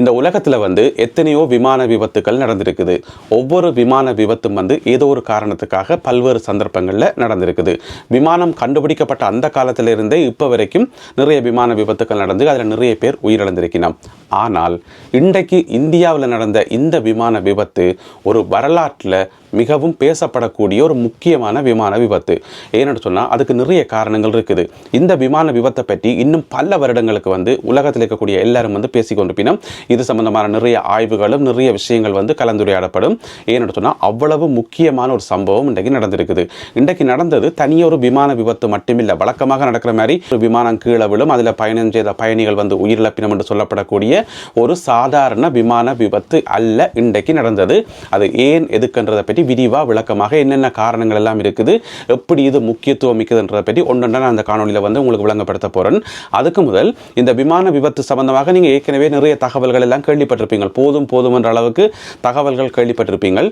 இந்த உலகத்தில் எத்தனையோ விமான விபத்துக்கள் நடந்திருக்குது. ஒவ்வொரு விமான விபத்தும் ஏதோ ஒரு காரணத்துக்காக பல்வேறு சந்தர்ப்பங்களில் நடந்திருக்குது. விமானம் கண்டுபிடிக்கப்பட்ட அந்த காலத்திலிருந்தே இப்போ வரைக்கும் நிறைய விமான விபத்துக்கள் நடந்து அதில் நிறைய பேர் உயிரிழந்திருக்கணும். ஆனால் இன்றைக்கு இந்தியாவில் நடந்த இந்த விமான விபத்து ஒரு வரலாற்றில் மிகவும் பேசப்படக்கூடிய ஒரு முக்கியமான விமான விபத்து. ஏன்னு சொன்னால் அதுக்கு நிறைய காரணங்கள் இருக்குது. இந்த விமான விபத்தை பற்றி இன்னும் பல வருடங்களுக்கு உலகத்தில் இருக்கக்கூடிய எல்லாரும் பேசிக்கொண்டிருப்பினும் இது சம்பந்தமான நிறைய ஆய்வுகளும் நிறைய விஷயங்கள் கலந்துரையாடப்படும். ஏன்னு சொன்னால் அவ்வளவு முக்கியமான ஒரு சம்பவம் இன்றைக்கு நடந்திருக்குது. இன்றைக்கு நடந்தது தனியொரு விமான விபத்து மட்டுமில்லை. வழக்கமாக நடக்கிற மாதிரி ஒரு விமானம் கீழே விழும், அதில் பயணம் செய்த பயணிகள் உயிரிழப்பினம் என்று சொல்லப்படக்கூடிய ஒரு சாதாரண விமான விபத்து அல்ல இன்றைக்கு நடந்தது. அது ஏன் எதுக்குன்றதை பற்றி விரிவாக விளக்கமாக என்னென்ன காரணங்கள் எல்லாம் இருக்குது, எப்படி இது முக்கியத்துவம் மிக்கதுன்றதை பற்றி ஒன்றொன்றா நான் அந்த காணொலியில் உங்களுக்கு விளங்கப்படுத்த போகிறேன். அதுக்கு முதல் இந்த விமான விபத்து சம்பந்தமாக நீங்கள் ஏற்கனவே நிறைய தகவல்கள் எல்லாம் கேள்விப்பட்டிருப்பீங்க. போதும் என்ற அளவுக்கு தகவல்கள் கேள்விப்பட்டிருப்பீங்க.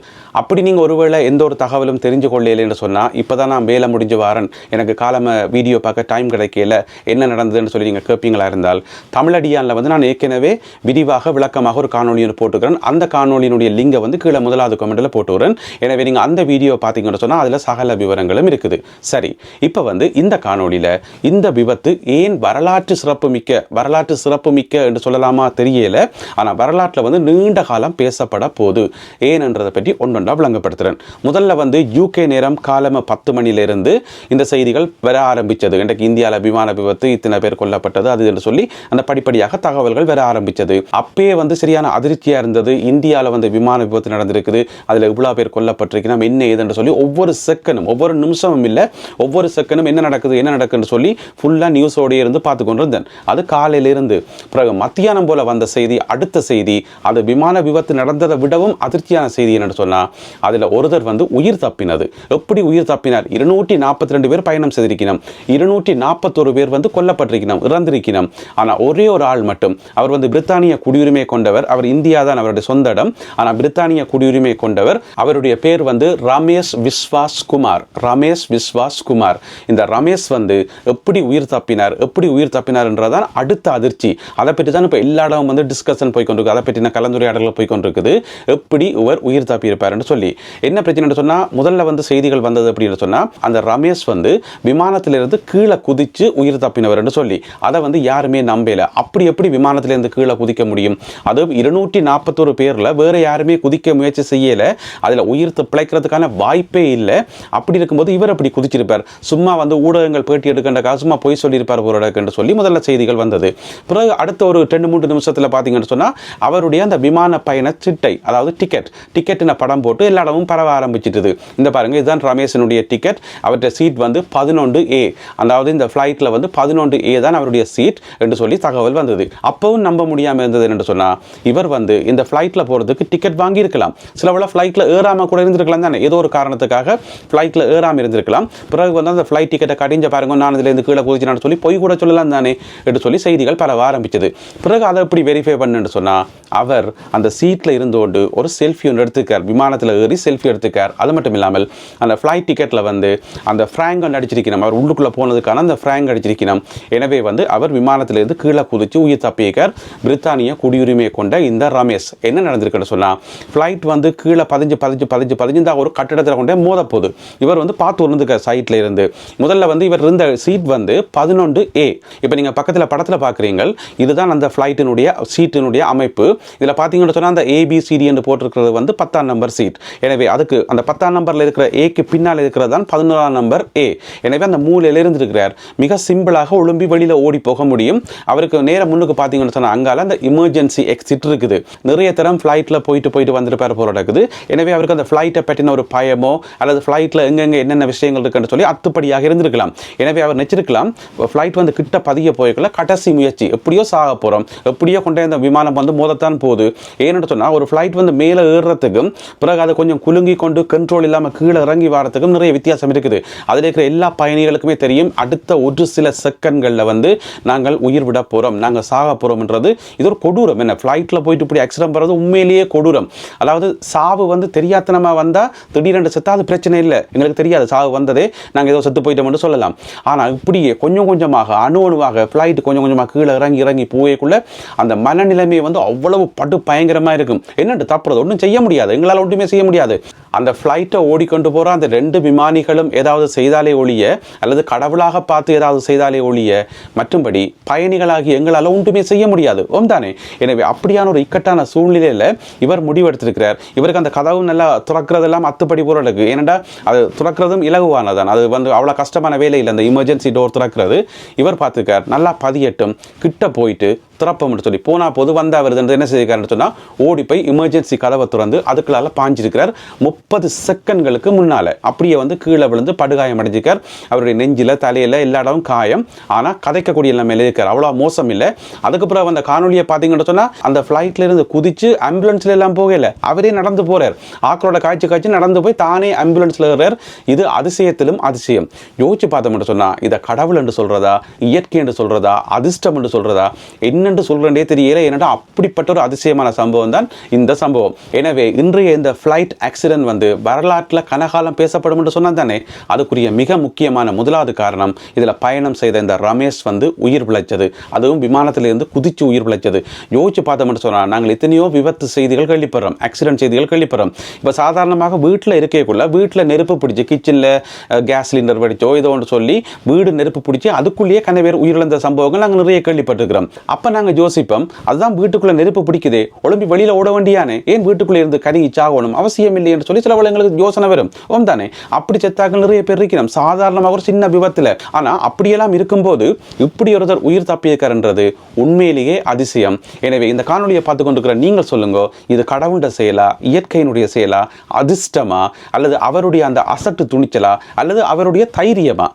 அப்படி நீங்கள் ஒருவேளை எந்த ஒரு தகவலும் தெரிஞ்சு கொள்ளையில்லைன்னு சொன்னால், இப்போ தான் நான் வேலை முடிஞ்சு வாரன், எனக்கு காலம வீடியோ பார்க்க டைம் கிடைக்கல, என்ன நடந்ததுன்னு சொல்லி நீங்கள் கேட்பீங்களா இருந்தால், தமிழடியானில் நான் ஏற்கனவே விரிவாக விளக்கமாக ஒரு காணொலியை போட்டுக்கிறேன். அந்த காணொலியினுடைய லிங்கை கீழே முதலாவது கமெண்ட்டில் போட்டுக்கிறேன். எனவே நீங்கள் அந்த வீடியோ பார்த்தீங்கன்னு சொன்னால் அதில் சகல விவரங்களும் இருக்குது. சரி, இப்போ இந்த காணொலியில் இந்த விபத்து ஏன் வரலாற்று சிறப்பு மிக்க என்று சொல்லலாமா தெரியல, ஆனால் வரலாற்றில் நீண்ட காலம் பேசப்பட போது ஏனென்றதை பற்றி ஒன்றொன்றா விளங்கப்படுத்துகிறேன். முதல்ல யூகே நேரம் காலம 10 மணியிலிருந்து இந்த செய்திகள் வர ஆரம்பித்தது. இன்றைக்கு இந்தியாவில் விமான விபத்து, இத்தனை பேர் கொல்லப்பட்டது, அது என்று சொல்லி அந்த படிப்படியாக தகவல்கள் வர ஆரம்பித்தது. அப்பயே சரியான அதிர்ச்சியாக இருந்தது. இந்தியாவில் விமான விபத்து நடந்திருக்குது, அதில் இவ்வளோ பேர் கொல்லப்பட்டிருக்கணும், என்ன ஏதுன்னு சொல்லி ஒவ்வொரு செகண்டும் ஒவ்வொரு நிமிஷமும் இல்லை ஒவ்வொரு செகண்டும் என்ன நடக்குதுன்னு சொல்லி ஃபுல்லாக நியூஸோடையே இருந்து பார்த்து கொண்டு இருந்தேன். அது காலையிலிருந்து பிறகு மத்தியானம் போல வந்த செய்தி, அடுத்த செய்தி அது விமான விபத்து நடந்ததை விடவும் அதிர்ச்சியான செய்தி என்னன்னு சொன்னால், அதில் ஒருத்தர் உயிர் தப்பினது. எப்படி உயிர் தப்பினார்? 242 பேர் பயணம் செய்திருக்கணும், 241 பேர் கொல்லப்பட்டிருக்கணும், இறந்திருக்கணும். ஆனால் ஒரே ஒரு ஆள் மட்டும், அவர் பிரித்தானிய குடியுரிமை கொண்டவர், அவர் இந்தியா தான் அவருடைய சொந்த இடம், ஆனால் பிரித்தானிய குடியுரிமை கொண்டவர். அவருடைய பேர் ரமேஷ் விஸ்வாஸ் குமார். இந்த ரமேஷ் எப்படி உயிர் தப்பினார் என்றதான் அடுத்த அதிர்ச்சி. அதை பற்றி தான் இப்போ எல்லா இடமும் டிஸ்கஷன் போய்கொண்டிருக்கு, அதை பற்றின கலந்துரையாடல்கள் போய்கொண்டிருக்குது. எப்படி இவர் உயிர் தப்பியிருப்பார் என்று சொல்லி. என்ன பிரச்சனை சொன்னால், முதல்ல செய்திகள் வந்தது அப்படின்னு சொன்னால், அந்த ரமேஷ் விமானத்திலிருந்து கீழே குதிச்சு உயிர் தப்பினவர் என்று சொல்லி அதை யாருமே நம்பல. அப்படி எப்படி விமானத்திலிருந்து கீழே குதிக்க முடியும்? அதுவும் 241 பேரில் வேற யாருமே குதிக்க முயற்சி செய்யல, அதில் உயிர் பிழைக்கிறதுக்கான வாய்ப்பே இல்லை. அப்படி இருக்கும்போது இவர் அப்படி குதிச்சிருப்பார். சும்மா ஊடகங்கள் பேட்டி எடுக்கின்றக்காக சும்மா போய் சொல்லியிருப்பார் என்று சொல்லி முதல்ல செய்திகள் வந்தது. பிறகு அடுத்த ஒரு 2-3 நிமிஷத்தில் பார்த்தீங்கன்னு சொன்னால், அவருடைய அந்த விமான பயண சிட்டை, அதாவது டிக்கெட்டின படம் போட்டு எல்லா இடமும் பரவ ஆரம்பிச்சிட்டுது. இந்த பாருங்க, இதுதான் ரமேஷனுடைய டிக்கெட். அவருடைய சீட் 11A, அதாவது இந்த ஃப்ளைட்டில் 11A தான் அவருடைய சீட் என்று சொல்லி தகவல் வந்தது. அப்பவும் நம்ப முடியாமல் இருந்தது என்று சொன்னால், இவர் இந்த ஃப்ளைட்டில் போகிறதுக்கு டிக்கெட் வாங்கியிருக்கலாம். சில வேளை ஃப்ளைட்டில் ஏறாமல் கூட இருந்திருக்கலாம் தானே, ஏதோ ஒரு காரணத்துக்காக ஃப்ளைட்டில் ஏறாமல் இருந்திருக்கலாம். பிறகு அந்த ஃப்ளைட் டிக்கெட்டை கடிஞ்ச பாருங்க, நான் இதில் கீழே குதிச்சுனான்னு சொல்லி போய் கூட சொல்லலாம் தானே என்று சொல்லி செய்திகள் பரவ ஆரம்பிச்சது. பிறகு அதை எப்படி வெரிஃபை பண்ணுன்னு சொன்னால், அவர் அந்த சீட்டில் இருந்தோண்டு ஒரு செல்ஃபி ஒன்று எடுத்துக்கார், விமானத்தில் ஏறி செல்ஃபி எடுத்துக்கார். அது மட்டும் இல்லாமல் அந்த ஃப்ளைட் டிக்கெட்டில் அந்த ஃப்ராங்க் அடிச்சிருக்கணும், அவர் உள்ளுக்குள்ளே போனதுக்கான அந்த ஃப்ராங்க் அடிச்சிருக்கணும். எனவே அவர் விமானத்திலிருந்து கீழே குதிச்சு உயிர் தப்பியிருக்கார். பிரித்தானிய குடியுரிமை கொண்ட இந்த ரமேஷ். என்ன நடந்திருக்குன்னு சொன்னால், ஃப்ளைட் கீழே பதிஞ்சு ஒரு கட்டிடத்தில் கொண்டே மோத போகுது. இவர் பார்த்து இருந்துக்கார் சைட்டில் இருந்து. முதல்ல இவர் இருந்த சீட் 11A. இப்போ நீங்கள் பக்கத்தில் படத்தில் பார்க்குறீங்க, இதுதான் அந்த ஃப்ளைட்டினுடைய சீட்டினுடைய அமைப்பு. இதில் பார்த்தீங்கன்னு சொன்னால், அந்த ABCD என்று போட்டிருக்கிறது 10ஆம் நம்பர் சீட். எனவே அதுக்கு அந்த 10ஆம் நம்பரில் இருக்கிற ஏக்கு பின்னால் இருக்கிறது தான் 11ஆம் நம்பர் A. எனவே அந்த மூலையில் இருந்திருக்கிறார். மிக சிம்பிளாக ஒழும்பி வெளியில் ஓடி போக முடியும். அவருக்கு நேரம் முன்னுக்கு பார்த்தீங்கன்னு சொன்னால், அங்கால அந்த எமர்ஜென்சி எக்ஸிட் இருக்குது. நிறைய தரம் ஃப்ளைட்டில் போயிட்டு வந்திருப்பார் போல இருக்குது. எனவே அவருக்கு அந்த ஃப்ளைட்டை பற்றின ஒரு பயமோ அல்லது ஃப்ளைட்டில் எங்கெங்கே என்னென்ன விஷயங்கள் இருக்குன்னு சொல்லி அத்துப்படியாக இருந்திருக்கலாம். எனவே அவர் நினைச்சிருக்கலாம், ஃப்ளைட் கிட்ட பதிய போய்க்குள்ள கடைசி முயற்சி, எப்படியோ சாக போகிறோம், எப்படியோ கொண்டே அந்த விமானம் மோதத்தான் போகுது. ஏன்னு சொன்னால், ஒரு ஃப்ளைட் மேலே ஏறுறதுக்கும் பிறகு அதை கொஞ்சம் குலுங்கி கொண்டு கண்ட்ரோல் இல்லாமல் கீழே இறங்கி வரத்துக்கும் நிறைய வித்தியாசம் இருக்குது. அதில் இருக்கிற எல்லா பயணிகளுக்குமே தெரியும், அடுத்த ஒரு சில செகண்ட்களில் நாங்கள் உயிர் விட போகிறோம், நாங்கள் சாக போகிறோம்ன்றது. இது ஒரு கொடூரம். என்ன ஃப்ளைட்டில் போயிட்டு இப்படி ஆக்சிடென்ட் பண்ணுறது உண்மையிலேயே கொடூரம். அதாவது சாவு தெரியாதன அவசரமாக வந்தால் திடீரென்று செத்தா அது பிரச்சனை இல்லை, எங்களுக்கு தெரியாது சாவு வந்ததே, நாங்கள் ஏதோ செத்து போயிட்டோம்னு சொல்லலாம். ஆனால் இப்படியே கொஞ்சம் கொஞ்சமாக அணுவாக ஃப்ளைட் கொஞ்சம் கொஞ்சமாக கீழே இறங்கி போயக்குள்ள அந்த மனநிலைமை வந்து அவ்வளவு படு பயங்கரமாக இருக்கும். என்னென்று தப்புறது ஒன்றும் செய்ய முடியாது, எங்களால் ஒன்றுமே செய்ய முடியாது. அந்த ஃப்ளைட்டை ஓடிக்கொண்டு போகிற அந்த 2 விமானிகளும் ஏதாவது செய்தாலே ஒழிய, அல்லது கடவுளாக பார்த்து ஏதாவது செய்தாலே ஒழிய, மற்றும்படி பயணிகளாகி எங்களால் ஒன்றுமே செய்ய முடியாது தானே. எனவே அப்படியான ஒரு இக்கட்டான சூழ்நிலையில் இவர் முடிவெடுத்திருக்கிறார். இவருக்கு அந்த கதவு நல்லா துறக்கிறதெல்லாம் அத்துப்படி பொருளுக்கு, ஏனெண்டா அது துறக்கிறதும் இலகுவானதான், அது வந்து அவ்வளோ கஷ்டமான வேலை இல்லை. அந்த எமர்ஜென்சி டோர் துறக்கிறது இவர் பார்த்துருக்கார். நல்லா பதியட்டும் கிட்ட போயிட்டு திறப்பம்னு சொல்லி போனால் போது வந்தா வருது என்ன செய்திருக்காருன்னு சொன்னால் ஓடி போய் எமர்ஜென்சி கதவை திறந்து அதுக்குள்ளால பாஞ்சிருக்கிறார். 30 செகண்ட்களுக்கு முன்னால் அப்படியே வந்து கீழே விழுந்து படுகாயம் அடைஞ்சிருக்கார். அவருடைய நெஞ்சில் தலையில் எல்லா இடமும் காயம். ஆனால் கதைக்கக்கூடிய நிலைமையில் இருக்கார், அவ்வளோ மோசம் இல்லை. அதுக்கப்புறம் அந்த காணொலியை பார்த்தீங்கன்னு சொன்னால் அந்த ஃப்ளைட்ல இருந்து குதிச்சு ஆம்புலன்ஸ்ல எல்லாம் போகல, அவரே நடந்து போறார். ஆக்களோட காய்ச்சி நடந்து போய் தானே ஆம்புலன்ஸ்ல ஏறார். இது அதிசயத்திலும் அதிசயம். யோசிச்சு பார்த்தோம்னு சொன்னால் இதை கடவுள் என்று சொல்றதா, இயற்கை என்று சொல்றதா, அதிர்ஷ்டம் என்று சொல்றதா, என்னென்று சொல்றே தெரியல. ஏன்னா அப்படிப்பட்ட ஒரு அதிசயமான சம்பவம் தான் இந்த சம்பவம். எனவே இன்றைய இந்த ஃப்ளைட் ஆக்சிடென்ட் வந்து வரலாற்றில் கனகாலம் பேசப்படும் என்று சொன்னால் தானே, அதுக்குரிய மிக முக்கியமான முதலாவது காரணம் இதில் பயணம் செய்த இந்த ரமேஷ் வந்து உயிர் பிழைச்சது, அதுவும் விமானத்திலிருந்து குதிச்சு உயிர் பிழைச்சது. யோசிச்சு பார்த்தோம்னு சொன்னால் நாங்கள் எத்தனையோ விபத்து செய்திகள் கேள்விப்படுறோம், ஆக்சிடென்ட் செய்திகள் கேள்விப்படுறோம். இப்போ சாதாரணமாக வீட்டில் இருக்கக்குள்ள வீட்டில் நெருப்பு பிடிச்சி கிச்சனில் கேஸ் சிலிண்டர் வெடிச்சோ ஏதோ ஒன்று சொல்லி வீடு நெருப்பு பிடிச்சி அதுக்குள்ளேயே கன பேர் உயிரிழந்த சம்பவங்கள் நாங்கள் நிறைய கேள்விப்பட்டிருக்கிறோம். அப்போ நாங்கள் யோசிப்போம், அதுதான் வீட்டுக்குள்ளே நெருப்பு பிடிக்குதே, ஒளிம்பி வெளியில் ஓட வேண்டியானே, ஏன் வீட்டுக்குள்ளே இருந்து கருகி சாகணும், அவசியம் இல்லை என்று சொல்லி சில எங்களுக்கு யோசனை வரும் தானே. அப்படி செத்தாக்கள் நிறைய பேர் இருக்கிறோம் சாதாரணமாக ஒரு சின்ன விபத்தில். ஆனால் அப்படியெல்லாம் இருக்கும்போது இப்படி ஒருத்தர் உயிர் தப்பியிருக்காருன்றது உண்மையிலேயே அதிசயம். எனவே இந்த காணொலியை பார்த்து கொண்டிருக்கிற நீங்கள் சொல்லுங்க, இது கடவுண்ட செயலா, இயற்கையினுடைய செயலா, அதிர்ஷ்டமா, அல்லது அவருடைய அந்த அசட்டு துணிச்சலா, அல்லது அவருடைய தைரியமா,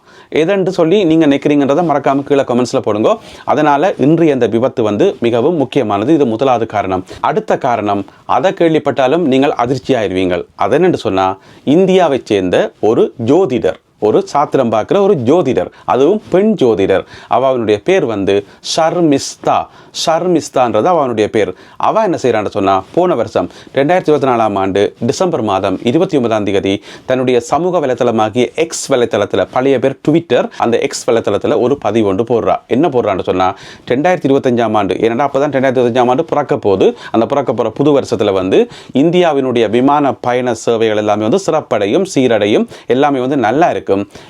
எதென்று சொல்லி நீங்கள் நினைக்கிறீங்கன்றதை மறக்காம கீழே கமெண்ட்ஸில் போடுங்க. அதனால் இன்றைய அந்த விபத்து வந்து மிகவும் முக்கியமானது. இது முதலாவது காரணம். அடுத்த காரணம், அதை கேள்விப்பட்டாலும் நீங்கள் அதிர்ச்சி ஆயிருவீங்கள். அதென்னு சொன்னால் இந்தியாவை சேர்ந்த ஒரு ஜோதிடர், ஒரு சாத்திரம் பார்க்குற ஒரு ஜோதிடர், அதுவும் பெண் ஜோதிடர். அவனுடைய பேர் வந்து ஷர்மிஸ்தான்றது அவனுடைய பேர். அவன் என்ன செய்கிறான்னு சொன்னால் போன வருஷம் 2024ஆம் ஆண்டு டிசம்பர் மாதம் 29ஆம் தேதி தன்னுடைய சமூக வலைத்தளமாகிய எக்ஸ் வலைத்தளத்தில், பழைய பேர் ட்விட்டர், அந்த எக்ஸ் வலைத்தளத்தில் ஒரு பதிவு ஒன்று போடுறா. என்ன போடுறான்னு சொன்னால் 2025ஆம் ஆண்டு, ஏன்னா அப்போ தான் 2025ஆம் ஆண்டு பிறக்க போது, அந்த பிறக்க போகிற புது வருஷத்தில் வந்து இந்தியாவினுடைய விமான பயண சேவைகள் எல்லாமே வந்து சிறப்படையும் சீரடையும், எல்லாமே வந்து நல்லா இருக்கும்.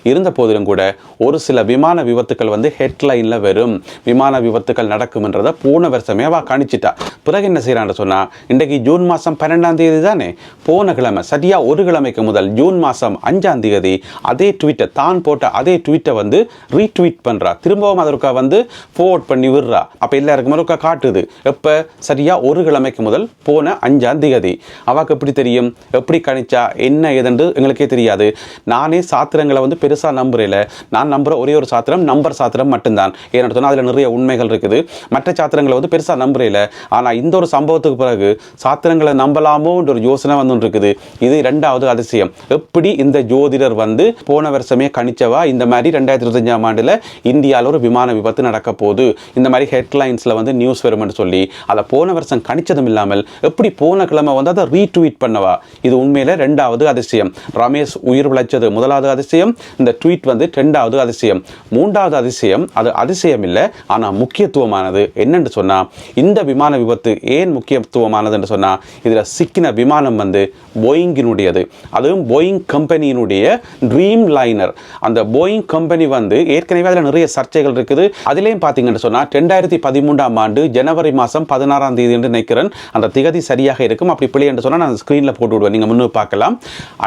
இருந்த போதிலும் கூட ஒரு சில விமான விபத்துக்கள் வந்து ஹெட்லைன்ல வரும், விமான விபத்துக்கள் நடக்கும் என்றதை போன வருஷமே அவ கணிச்சிட்டா. பிறகு என்ன செய்யறான்னு சொன்னா, இன்றைக்கு ஜூன் மாதம் 12ஆம் தேதி தானே, போன கிழமை சரியா ஒரு கிழமைக்கு முதல் ஜூன் மாதம் 5ஆம் தேதி அதே ட்வீட்டை, தான் போட்ட அதே ட்வீட்டை வந்து ரீட்வீட் பண்றா, திரும்பவும் அதற்காக வந்து ஃபார்வர்ட் பண்ணி விடுறா. அப்ப எல்லாருக்குமே ஒருக்கா காட்டுது, எப்ப சரியா ஒரு கிழமைக்கு முதல் போன 5ஆம் தேதி. அவக்கு எப்படி தெரியும், எப்படி கணிச்சா, என்ன ஏதென்று எங்களுக்கே தெரியாது. நானே சாத்திரங்களை வந்து பெருசாக நம்புறேன். நான் நம்புற ஒரே ஒரு சாத்திரம் நம்பர் சாத்திரம் மட்டும்தான். ஏன்னு சொன்னால் அதில் நிறைய உண்மைகள் இருக்குது. மற்ற சாத்திரங்களை வந்து பெருசாக நம்புறேன். ஆனால் இந்த ஒரு சம்பவத்துக்கு பிறகு சாத்திரங்களை நம்பலாமோன்ற ஒரு யோசனை வந்து இருக்குது. இது 2வது அதிசயம். எப்படி இந்த ஜோதிடர் வந்து போன வருஷமே கணிச்சவா இந்த மாதிரி 2025ஆம் ஆண்டில் இந்தியாவில் ஒரு விமான விபத்து நடக்க போகுது, இந்த மாதிரி ஹெட்லைன்ஸில் வந்து நியூஸ் வரும்னு சொல்லி அதை போன வருஷம் கணிச்சதும் இல்லாமல் எப்படி போன கிழமை வந்து அதை ரீட்வீட் பண்ணவா, இது உண்மையில 2வது அதிசயம். ரமேஷ் உயிர் பிழைச்சது முதலாவது அதிசயம், இந்த ட்வீட் வந்து 2வது அதிசயம். 3வது அதிசயம், அது அதிசயம் இல்லை ஆனால் முக்கியத்துவமானது. என்னன்னு சொன்னா, இந்த விமான விபத்து ஏன் முக்கியத்துவமானது என்று சொன்னா, இதுல சிக்கின விமானம் வந்து போயிங்கினுடையது, அதுவும் போயிங் கம்பெனியினுடைய ட்ரீம் லைனர். அந்த போயிங் கம்பெனி வந்து ஏற்கனவே அதில் நிறைய சர்ச்சைகள் இருக்குது. அதுலேயும் பார்த்தீங்கன்னு சொன்னா 2013ஆம் ஆண்டு ஜனவரி மாதம் 16ஆம் தேதி என்று நினைக்கிறேன், அந்த திகதி சரியாக இருக்கும். அப்படி பிள்ளை என்று சொன்னால் நான் ஸ்க்ரீனில் போட்டு விடுவேன், நீங்கள் முன்னு பார்க்கலாம்.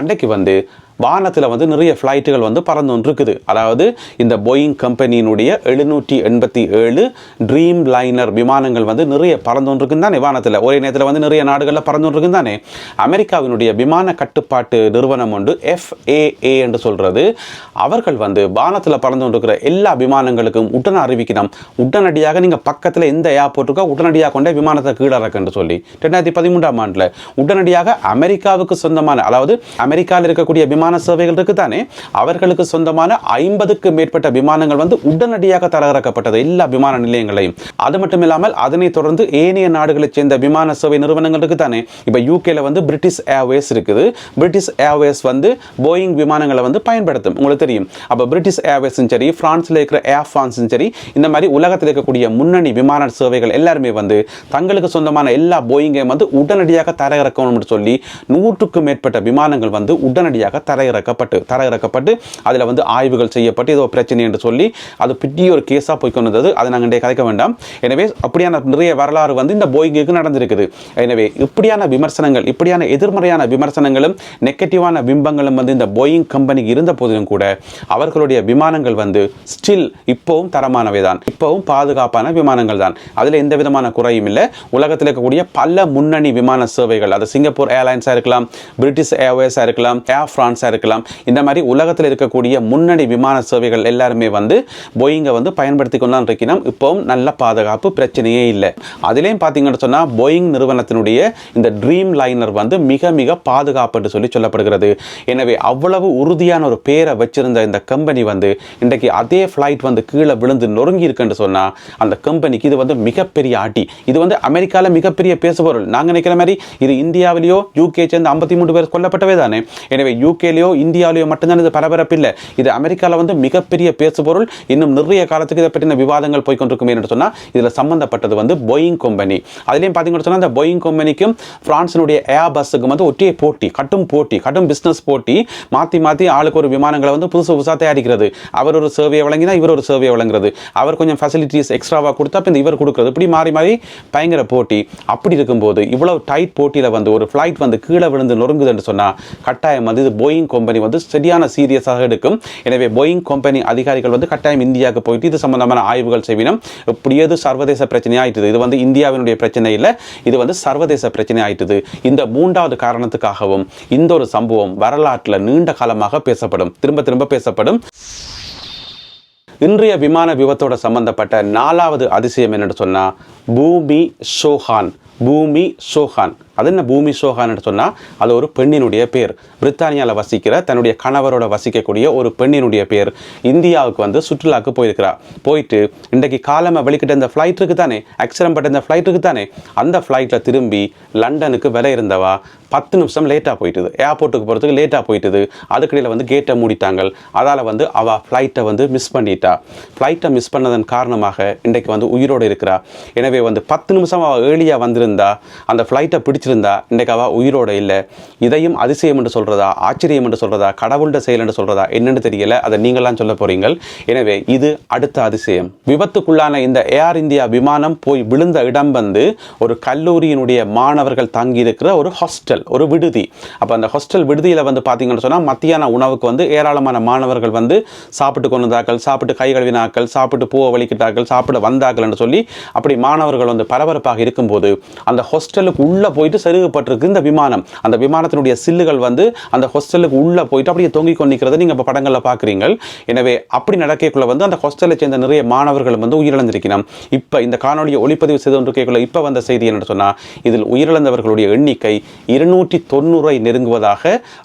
அன்றைக்கு வந்து வானத்தில் வந்து நிறைய ஃப்ளைட்டுகள் வந்து பறந்து ஒன்று இருக்குது. அதாவது இந்த போயிங் கம்பெனியினுடைய 787 ட்ரீம் லைனர் விமானங்கள் வந்து நிறைய பறந்து ஒன்று இருக்குது தானே வானத்தில். ஒரே நேரத்தில் வந்து நிறைய நாடுகளில் பறந்து ஒன்று இருக்குது தானே. அமெரிக்காவினுடைய விமான கட்டுப்பாட்டு நிறுவனம் ஒன்று FAA என்று சொல்கிறது. அவர்கள் வந்து வானத்தில் பறந்து கொண்டு இருக்கிற எல்லா விமானங்களுக்கும் உடனே அறிவிக்கணும், உடனடியாக நீங்கள் பக்கத்தில் எந்த ஏர்போர்ட்டுக்கோ உடனடியாக கொண்டே விமானத்தை கீழறக்குன்னு சொல்லி 2013ஆம் ஆண்டில் உடனடியாக அமெரிக்காவுக்கு சொந்தமான, அதாவது அமெரிக்காவில் இருக்கக்கூடிய விமான சேவைகள் இருக்கு தானே, அவர்களுக்கு சொந்தமான 50க்கு மேற்பட்ட விமானங்கள் வந்து உடனடியாக தரவிறக்கப்பட்டது எல்லா விமான நிலையங்களையும். அது மட்டும் இல்லாமல் அதனை தொடர்ந்து ஏனைய நாடுகளைச் சேர்ந்த விமான சேவை நிறுவனங்கள் இருக்கு தானே. இப்போ யூகேல வந்து பிரிட்டிஷ் ஏர்வேஸ் இருக்குது. பிரிட்டிஷ் ஏர்வேஸ் வந்து போயிங் விமானங்களை வந்து பயன்படுத்தும், உங்களுக்கு தெரியும். அப்போ பிரிட்டிஷ் ஏர்வேஸும் சரி, பிரான்ஸ்ல இருக்கிற ஏர் பிரான்ஸும் சரி, இந்த மாதிரி உலகத்தில் இருக்கக்கூடிய முன்னணி விமான சேவைகள் எல்லாருமே வந்து தங்களுக்கு சொந்தமான எல்லா போயிங்கையும் வந்து உடனடியாக தரையிறக்கணும்னு சொல்லி 100க்கு மேற்பட்ட விமானங்கள் வந்து உடனடியாக தரையிறக்கப்பட்டு அதில் வந்து ஆய்வுகள் செய்யப்பட்டு ஏதோ பிரச்சனை என்று சொல்லி அது பெரிய ஒரு கேஸாக போய் கொண்டு வந்தது. அதை நாங்கள் கதைக்க வேண்டாம். எனவே அப்படியான நிறைய வரலாறு வந்து இந்த போயிங்குக்கு நடந்திருக்குது. எனவே இப்படியான விமர்சனங்கள், இப்படியான எதிர்மறையான விமர்சனங்களும் நெகட்டிவான பிம்பங்களும் வந்து இந்த போயிங் கம்பெனிக்கு இருந்த போதிலும் கூட அவர்களுடைய விமானங்கள் வந்து ஸ்டில் இப்போவும் தரமானவை தான், இப்போவும் பாதுகாப்பான விமானங்கள் தான். அதில் எந்த விதமான குறையும் இல்லை. உலகத்தில் இருக்கக்கூடிய பல முன்னணி விமான சேவைகள், அது சிங்கப்பூர் ஏர்லைன்ஸாக இருக்கலாம், பிரிட்டிஷ் ஏர்வேஸாக இருக்கலாம், ஏர் பிரான்ஸாக இருக்கலாம், இந்த மாதிரி உலகத்தில் இருக்கக்கூடிய முன்னணி விமான சேவைகள் எல்லாருமே வந்து போயிங்கை வந்து பயன்படுத்தி கொண்டான் இருக்கணும். இப்போவும் நல்ல பாதுகாப்பு, பிரச்சனையே இல்லை. அதிலேயும் பார்த்தீங்கன்னு சொன்னால் போயிங் நிறுவனத்தினுடைய இந்த ட்ரீம் லைனர் வந்து மிக மிக பாதுகாப்பு என்று சொல்லி சொல்லப்படுகிறது. எனவே அவ்வளவு உறுதியான ஒரு பேரை வச்சிருந்த இந்த கம்பெனி வந்து இன்றைக்கு அதே ஃப்ளைட் வந்து கீழே விழுந்து நொறுங்கி இருக்குன்னு சொன்னால் அந்த கம்பெனிக்கு இது வந்து மிகப்பெரிய அடி. இது வந்து அமெரிக்காவில் மிகப்பெரிய பேசுபொருள். நாங்கள் நினைக்கிற மாதிரி இது இந்தியாவிலேயோ யூகே சேர்ந்து 53 பேர் கொல்லப்பட்டவே தானே. எனவே யூகேலையோ இந்தியாவிலேயோ மட்டும்தான் இது பரபரப்பு இல்லை. இது அமெரிக்காவில் வந்து மிகப்பெரிய பேசுபொருள். இன்னும் நிறைய காலத்துக்கு இதை பற்றின விவாதங்கள் போய்கொண்டிருக்கும் என்று சொன்னால் இதில் சம்பந்தப்பட்டது வந்து போயிங் கம்பெனி. அதுலேயும் பார்த்தீங்கன்னு சொன்னால் இந்த போயிங் கம்பெனிக்கும் பிரான்ஸினுடைய ஏர் பஸ்ஸுக்கும் வந்து ஒட்டிய போட்டி, கட்டும் பிஸ்னஸ் போட்டி. மாற்றி ஆளுக்கு ஒரு விமானங்களை வந்து புதுசாக தயாரிக்கிறது. அவர் ஒரு சேவையை வழங்கினா இவர் ஒரு சேவையை வழங்குறது, அவர் கொஞ்சம் ஃபெசிலிட்டிஸ் எக்ஸ்ட்ராவாக கொடுத்தா இப்போ இவர் கொடுக்குறது, இப்படி மாறி பயங்கர போட்டி. அப்படி இருக்கும்போது இவ்வளவு டைட் போட்டியில் வந்து ஒரு ஃப்ளைட் வந்து கீழே விழுந்து நொறுங்குது என்று சொன்னால் கட்டாயம் வந்து இது போயிங் கம்பெனி வந்து சரியான சீரியஸாக எடுக்கும். எனவே போயிங் கம்பெனி அதிகாரிகள் வந்து கட்டாயம் இந்தியாவுக்கு போயிட்டு இது சம்பந்தமான ஆய்வுகள் செய்யணும். இப்படியது சர்வதேச பிரச்சனை ஆயிட்டுது. இது வந்து இந்தியாவினுடைய பிரச்சனை இல்லை, இது வந்து சர்வதேச பிரச்சனை ஆயிட்டுது. இந்த மூன்றாவது காரணத்துக்காகவும் இந்த ஒரு சம்பவம் வரலாற்றில் நீண்ட காலமாக பேசப்படும், திரும்ப பேசப்படும். இன்றைய விமான விபத்தோட சம்பந்தப்பட்ட 4வது அதிசயம் என்னன்னு சொன்னா பூமி ஷோஹான். அது என்ன பூமி ஷோஹான் சொன்னால் அது ஒரு பெண்ணினுடைய பேர். பிரித்தானியாவில் வசிக்கிற தன்னுடைய கணவரோட வசிக்கக்கூடிய ஒரு பெண்ணினுடைய பேர். இந்தியாவுக்கு வந்து சுற்றுலாவுக்கு போயிருக்கிறார். போயிட்டு இன்றைக்கு காலமாக வெளிக்கிட்ட இந்த ஃப்ளைட் இருக்குது தானே, ஆக்சிடென்ட் பட்ட இந்த ஃப்ளைட் இருக்குது தானே, அந்த ஃப்ளைட்டில் திரும்பி லண்டனுக்கு வர இருந்தவா 10 நிமிஷம் லேட்டாக போயிட்டுது. ஏர்போர்ட்டுக்கு போகிறதுக்கு லேட்டாக போயிட்டுது. அதுக்கிடையில் வந்து கேட்டை மூடிட்டாங்க. அதால் வந்து அவள் ஃப்ளைட்டை வந்து மிஸ் பண்ணிட்டா. ஃப்ளைட்டை மிஸ் பண்ணதன் காரணமாக இன்றைக்கு வந்து உயிரோடு இருக்கிறா. எனவே வந்து 10 நிமிஷம் அவள் ஏர்லியாக வந்திருந்தா, அந்த ஃப்ளைட்டை பிடிச்சிருந்தா, இன்றைக்கு அவள் உயிரோடு இல்லை. இதையும் அதிசயம் என்று சொல்கிறதா, ஆச்சரியம் என்று சொல்கிறதா, கடவுள்கிட்ட செயல் என்று சொல்கிறதா என்னென்னு தெரியல. அதை நீங்களாம் சொல்ல போகிறீங்க. எனவே இது அடுத்த அதிசயம். விபத்துக்குள்ளான இந்த ஏர் இந்தியா விமானம் போய் விழுந்த இடம் வந்து ஒரு கல்லூரியினுடைய மாணவர்கள் தங்கியிருக்கிற ஒரு ஹாஸ்டல், ஒரு விடுதி. அப்போ அந்த ஹாஸ்டல் விடுதியில் வந்து பார்த்தீங்கன்னு சொன்னால் மத்தியான உணவுக்கு வந்து ஏராளமான மாணவர்கள் வந்து சாப்பிட்டு கொண்டார்கள், சாப்பிட்டு கை கழுவினார்கள், சாப்பிட்டு பூவை வலிக்கிட்டார்கள், சாப்பிட வந்தார்கள் என்று சொல்லி அப்படி மாணவர்கள் வந்து பரபரப்பாக இருக்கும்போது அந்த ஹாஸ்டலுக்கு உள்ளே போயிட்டு செருகப்பட்டிருக்கு இந்த விமானம். அந்த விமானத்தினுடைய சில்லுகள் வந்து அந்த ஹாஸ்டலுக்கு உள்ளே போயிட்டு அப்படியே தொங்கிக் கொண்டிருக்கிறத நீங்கள் இப்போ படங்களில் பார்க்குறீங்க. எனவே அப்படி நடக்கக்குள்ள வந்து அந்த ஹாஸ்டலை சேர்ந்த நிறைய மாணவர்கள் வந்து உயிரிழந்திருக்கணும். இப்போ இந்த காணொலியை ஒளிப்பதிவு செய்து கொண்டிருக்கக்குள்ள இப்போ வந்த செய்தி என்ன சொன்னால் இதில் உயிரிழந்தவர்களுடைய எண்ணிக்கை 290 நெருங்குவதாக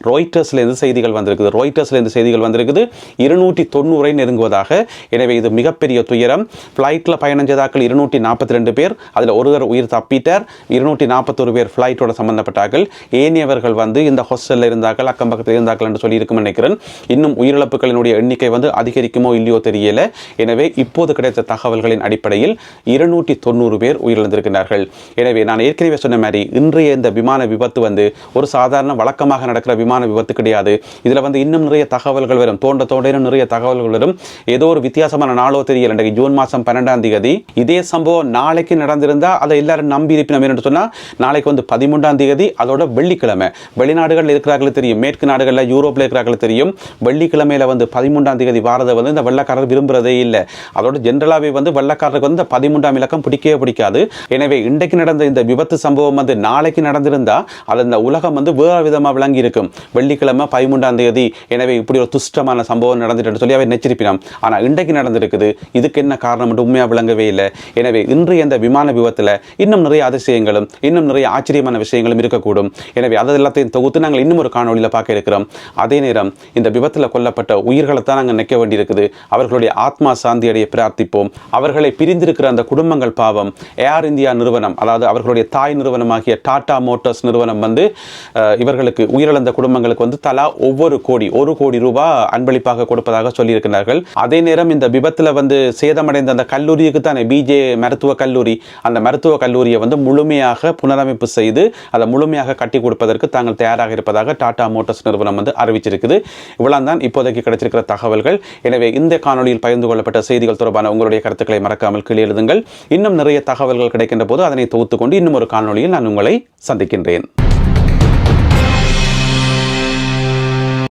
ராய்ட்டர்ஸ்லேருந்து செய்திகள் வந்திருக்குது. 290 நெருங்குவதாக. எனவே இது மிகப்பெரிய துயரம். ஃப்ளைட்டில் பயணம் செய்தாக்கள் 242 பேர், அதில் ஒருவர் உயிர் தப்பிட்டார். 241 பேர் ஃப்ளைட்டோட சம்பந்தப்பட்டார்கள். ஏனியவர்கள் வந்து இந்த ஹாஸ்டலில் இருந்தார்கள், அக்கம் பக்கத்தில் இருந்தார்கள் என்று சொல்லி இருக்கும் நினைக்கிறேன். இன்னும் உயிரிழப்புகளினுடைய எண்ணிக்கை வந்து அதிகரிக்குமோ இல்லையோ தெரியல. எனவே இப்போது கிடைத்த தகவல்களின் அடிப்படையில் 290 பேர் உயிரிழந்திருக்கிறார்கள். எனவே நான் ஏற்கனவே சொன்ன மாதிரி இன்றைய இந்த விமான விபத்து வந்து ஒரு சாதாரண வழக்கமாக நடக்கிற விமான விபத்து கிடையாது. இதில் வந்து இன்னும் நிறைய தகவல்கள் வரும், தோண்ட நிறைய தகவல்கள் வரும். ஏதோ ஒரு வித்தியாசமான நாளோ தெரியல. இன்றைக்கு ஜூன் மாதம் 12ஆம் தேதி இதே சம்பவம் நாளைக்கு நடந்திருந்தால் அதை எல்லாரும் நம்பி இருப்பினோம் என்று சொன்னால் நாளைக்கு வந்து 13ஆம் தேதி, அதோட வெள்ளிக்கிழமை. வெளிநாடுகளில் இருக்கிறார்கள் தெரியும், மேற்கு நாடுகளில் யூரோப்பில் இருக்கிறார்கள் தெரியும். வெள்ளிக்கிழமையில் வந்து 13ஆம் தேதி வாரதை வந்து இந்த வெள்ளக்காரர் விரும்புகிறதே இல்லை. அதோட ஜென்ரலாகவே வந்து வெள்ளக்காரருக்கு வந்து 13ஆம் இலக்கம் பிடிக்கவே பிடிக்காது. எனவே இன்றைக்கு நடந்த இந்த விபத்து சம்பவம் வந்து நாளைக்கு நடந்திருந்தால் அதை அது இந்த உலகம் வந்து வேறு விதமாக விளங்கி இருக்கும். வெள்ளிக்கிழமை 13ஆம் தேதி, எனவே இப்படி ஒரு துஷ்டமான சம்பவம் நடந்துட்டு சொல்லி அவர் நெச்சிருப்பினான். ஆனால் இன்றைக்கு நடந்திருக்குது. இதுக்கு என்ன காரணம் என்று உண்மையாக விளங்கவே இல்லை. எனவே இன்றைய இந்த விமான விபத்தில் இன்னும் நிறைய அதிசயங்களும் இன்னும் நிறைய ஆச்சரியமான விஷயங்களும் இருக்கக்கூடும். எனவே அது எல்லாத்தையும் தொகுத்து நாங்கள் இன்னும் ஒரு காணொலியில் பார்க்க இருக்கிறோம். அதே நேரம் இந்த விபத்தில் கொல்லப்பட்ட உயிர்களை தான் நாங்கள் நிற்க வேண்டியிருக்குது. அவர்களுடைய ஆத்மா சாந்தியடைய பிரார்த்திப்போம். அவர்களை பிரிந்திருக்கிற அந்த குடும்பங்கள் பாவம். ஏர் இந்தியா நிறுவனம், அதாவது அவர்களுடைய தாய் நிறுவனமாகிய டாடா மோட்டார்ஸ் நிறுவனம் வந்து இவர்களுக்கு உயிரிழந்த குடும்பங்களுக்கு வந்து தலா ஒவ்வொரு கோடி ₹1 கோடி அன்பளிப்பாக கொடுப்பதாக சொல்லியிருக்கிறார்கள். அதே நேரம் இந்த விபத்தில் வந்து சேதமடைந்த அந்த கல்லூரிக்கு தானே பிஜே மருத்துவ கல்லூரி, அந்த மருத்துவ கல்லூரியை வந்து முழுமையாக புனரமைப்பு செய்து அதை முழுமையாக கட்டி கொடுப்பதற்கு தாங்கள் தயாராக இருப்பதாக டாடா மோட்டார்ஸ் நிறுவனம் வந்து அறிவிச்சிருக்குது. இவ்வளவு தான் இப்போதைக்கு கிடைச்சிருக்கிற தகவல்கள். எனவே இந்த காணொலியில் பகிர்ந்து கொள்ளப்பட்ட செய்திகள் தொடர்பான உங்களுடைய கருத்துக்களை மறக்காமல் கீழே எழுதுங்கள். இன்னும் நிறைய தகவல்கள் கிடைக்கின்ற போது அதனை தொகுத்துக்கொண்டு இன்னும் ஒரு காணொலியில் நான் உங்களை சந்திக்கின்றேன்.